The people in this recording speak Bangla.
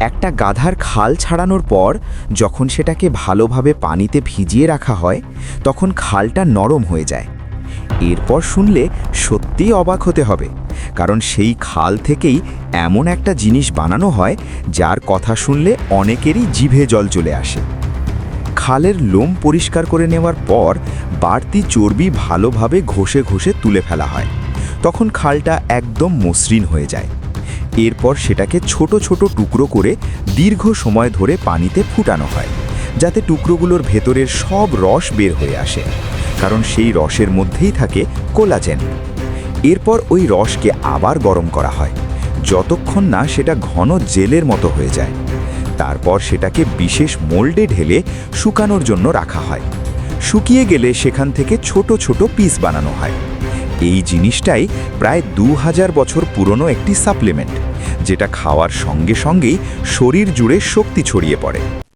একটা গাধার খাল ছাড়ানোর পর যখন সেটাকে ভালোভাবে পানিতে ভিজিয়ে রাখা হয় তখন খালটা নরম হয়ে যায়। এরপর শুনলে সত্যিই অবাক হতে হবে, কারণ সেই খাল থেকেই এমন একটা জিনিস বানানো হয় যার কথা শুনলে অনেকেরই জিভে জল চলে আসে। খালের লোম পরিষ্কার করে নেওয়ার পর বাড়তি চর্বি ভালোভাবে ঘষে ঘষে তুলে ফেলা হয়। তখন খালটা একদম মসৃণ হয়ে যায়। এরপর সেটাকে ছোট ছোট টুকরো করে দীর্ঘ সময় ধরে পানিতে ফুটানো হয়, যাতে টুকরোগুলোর ভেতরের সব রস বের হয়ে আসে, কারণ সেই রসের মধ্যেই থাকে কোলাজেন। এরপর ওই রসকে আবার গরম করা হয়, যতক্ষণ না সেটা ঘন জেলের মতো হয়ে যায়। তারপর সেটাকে বিশেষ মোল্ডে ঢেলে শুকানোর জন্য রাখা হয়। শুকিয়ে গেলে সেখান থেকে ছোট ছোট পিস বানানো হয়। এই জিনিসটাই প্রায় 2000 বছর পুরনো একটি সাপ্লিমেন্ট, যেটা খাওয়ার সঙ্গে সঙ্গেই শরীর জুড়ে শক্তি ছড়িয়ে পড়ে।